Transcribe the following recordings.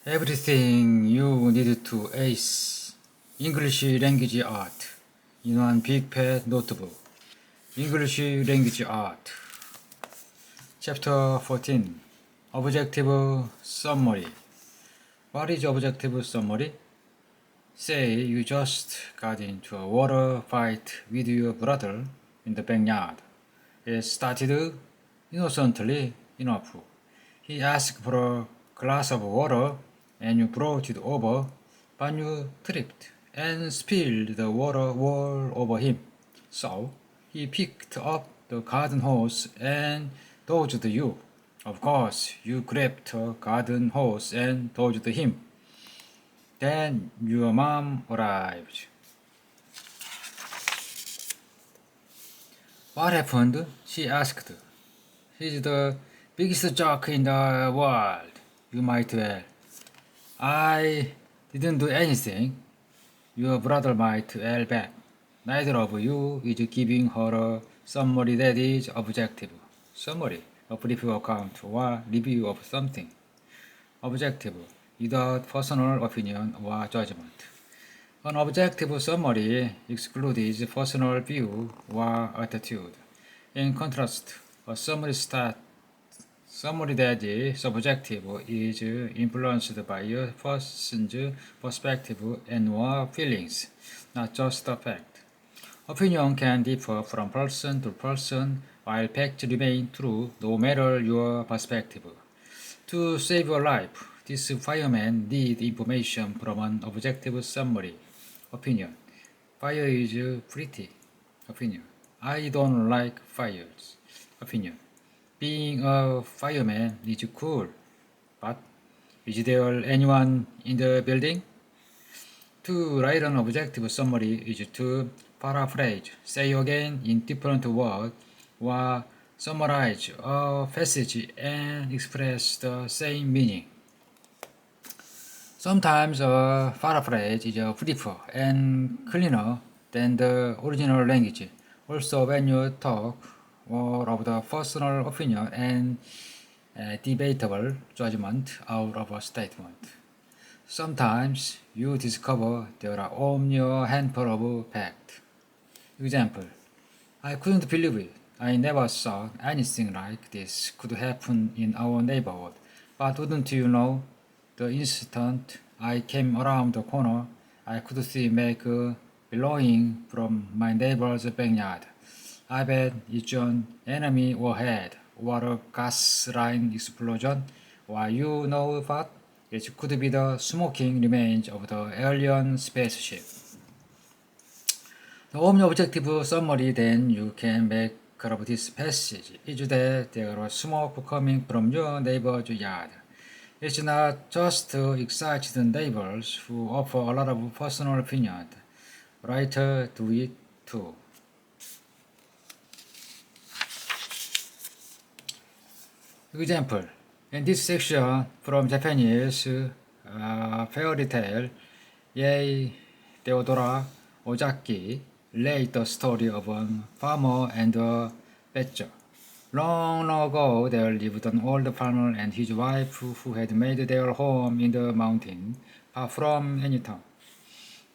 Everything you need to ace English language art in one big pad notebook. English language art. Chapter 14. Objective summary. What is objective summary? Say you just got into a water fight with your brother in the backyard. It started innocently enough. He asked for a glass of water and you brought it over, but you tripped and spilled the water all over him. So he picked up the garden hose and dodged you. Of course, you grabbed a garden hose and dodged him. Then your mom arrived. What happened? She asked. He's the biggest joke in the world, you might well. I didn't do anything. Your brother might well back. Neither of you is giving her a summary that is objective. Summary, a brief account or review of something. Objective, without personal opinion or judgment. An objective summary excludes personal view or attitude. In contrast, a summary that is subjective is influenced by a person's perspective and or feelings, not just a fact. Opinion can differ from person to person, while facts remain true no matter your perspective. To save your life, this fireman needs information from an objective summary. Opinion. Fire is pretty. Opinion. I don't like fires. Opinion. Being a fireman is cool, but is there anyone in the building? To write an objective summary is to paraphrase, say again in different words, or summarize a passage and express the same meaning. Sometimes a paraphrase is briefer and cleaner than the original language. Also, when you talk more of the personal opinion and debatable judgment out of a statement. Sometimes you discover there are only a handful of facts. Example, I couldn't believe it. I never saw anything like this could happen in our neighborhood. But wouldn't you know, the instant I came around the corner, I could see smoke billowing from my neighbor's backyard. I bet it's an enemy overhead, or a gas line explosion, or you know what? It could be the smoking remains of the alien spaceship. The only objective summary then you can make of this passage is that there was smoke coming from your neighbor's yard. It's not just excited neighbors who offer a lot of personal opinion. Writers do it too. Example, in this section from Japanese fairy tale, Yei Theodora Ozaki laid the story of a farmer and a badger. Long ago, there lived an old farmer and his wife who had made their home in the mountain, far from any town.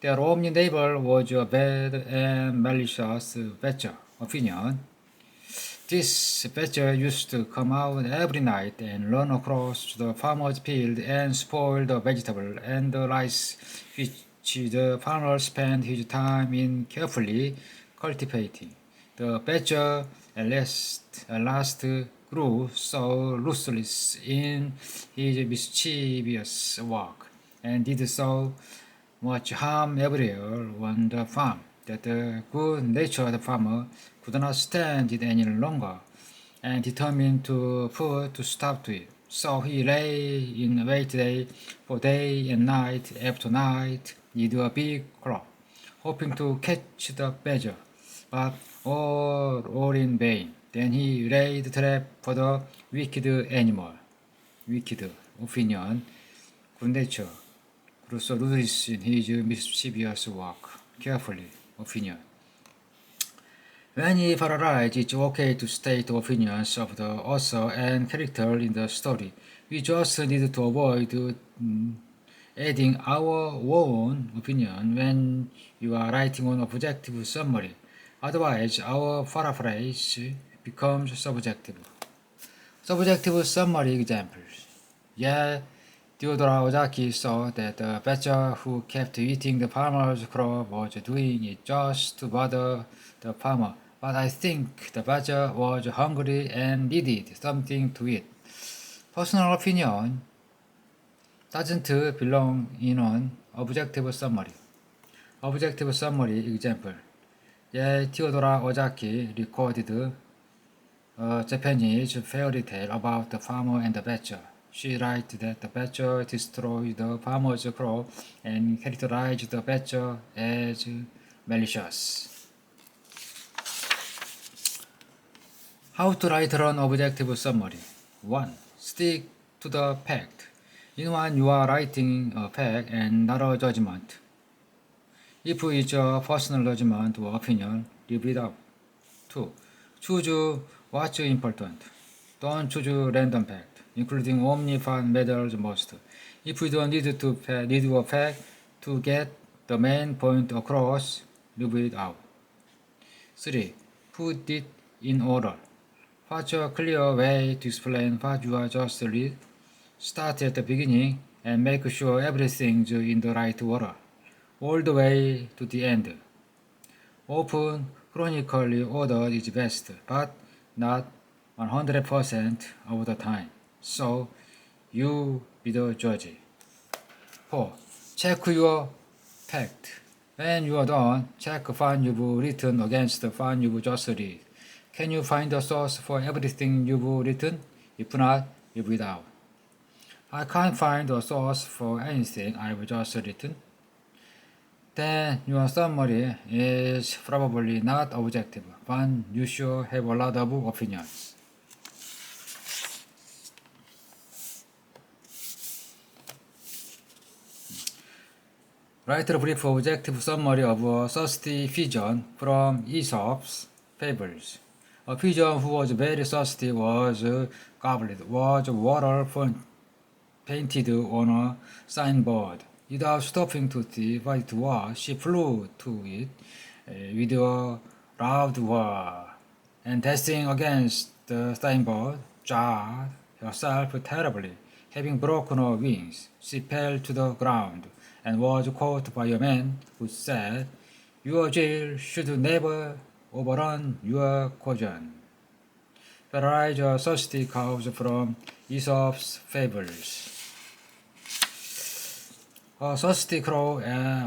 Their only neighbor was a bad and malicious badger. Opinion. This badger used to come out every night and run across the farmer's field and spoil the vegetable and the rice which the farmer spent his time in carefully cultivating. The badger at last grew so ruthless in his mischievous work and did so much harm everywhere on the farm that the good-natured farmer could not stand it any longer and determined to put a stop to it. So he lay in wait day and night after night with a big crop, hoping to catch the badger, but all in vain. Then he laid a trap for the wicked animal. Wicked, opinion, good nature, so ruthless in his mischievous work, carefully, opinion. When he parallelized, it's okay to state the opinions of the author and character in the story. We just need to avoid adding our own opinion when you are writing an objective summary. Otherwise, our paraphrase becomes subjective. Subjective summary examples. Yeah, Theodora Ozaki saw that the badger who kept eating the farmer's crop was doing it just to bother the farmer. But I think the badger was hungry and needed something to eat. Personal opinion doesn't belong in an objective summary. Objective summary example. Yeah, Theodora Ozaki recorded a Japanese fairy tale about the farmer and the badger. She writes that the badger destroyed the farmer's crop and characterized the badger as malicious. How to write an objective summary. 1. Stick to the fact. In one, you are writing a fact and not a judgment. If it's a personal judgment or opinion, leave it out. 2. Choose what's important. Don't choose random fact, including only fun matters most. If you don't need a fact to get the main point across, leave it out. 3. Put it in order. What's a clear way to explain what you are just read? Start at the beginning and make sure everything's in the right order, all the way to the end. Often, chronically ordered is best, but not 100% of the time. So, you be the judge. 4. Check your fact. When you are done, check what you've written against what you've just read. Can you find a source for everything you've written? If not, leave it out. I can't find a source for anything I've just written. Then your summary is probably not objective, but you sure have a lot of opinions. Write a brief objective summary of a thirsty pigeon from Aesop's fables. A pigeon who was very thirsty was water painted on a signboard. Without stopping to see what it was, she flew to it with a loud whir, and testing against the signboard, jarred herself terribly. Having broken her wings, she fell to the ground and was caught by a man who said, "Your jail should never overrun your caution." Parallelize thirsty cows from Aesop's fables. A thirsty crow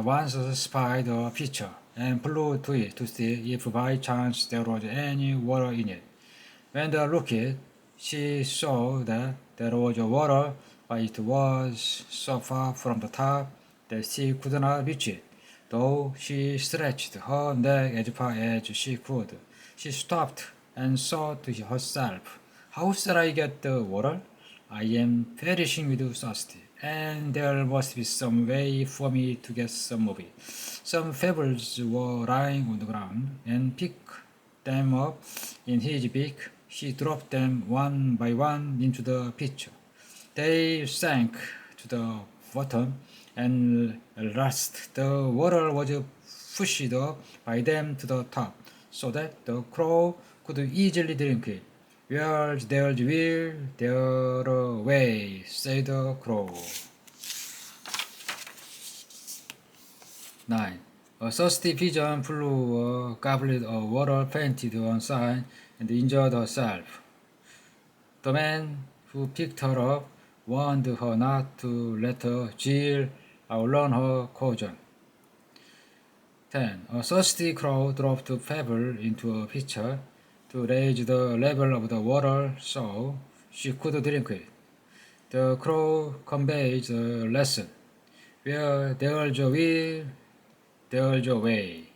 once spied a pitcher and flew to it to see if by chance there was any water in it. When they looked, she saw that there was water, but it was so far from the top that she could not reach it. Though she stretched her neck as far as she could, she stopped and thought to herself, "How shall I get the water? I am perishing with thirst, and there must be some way for me to get some of it." Some pebbles were lying on the ground, and picked them up in his beak. He dropped them one by one into the pitcher. They sank to the bottom, and at last the water was pushed up by them to the top, so that the crow could easily drink it. "Where there's will, there's a way," said the crow. 9. A thirsty pigeon flew a goblet of water painted on sign and injured herself. The man who picked her up warned her not to let her jail outrun her caution. 10. A thirsty crow dropped a pebble into a pitcher to raise the level of the water so she could drink it. The crow conveys a lesson. Where there's a will, there's a way.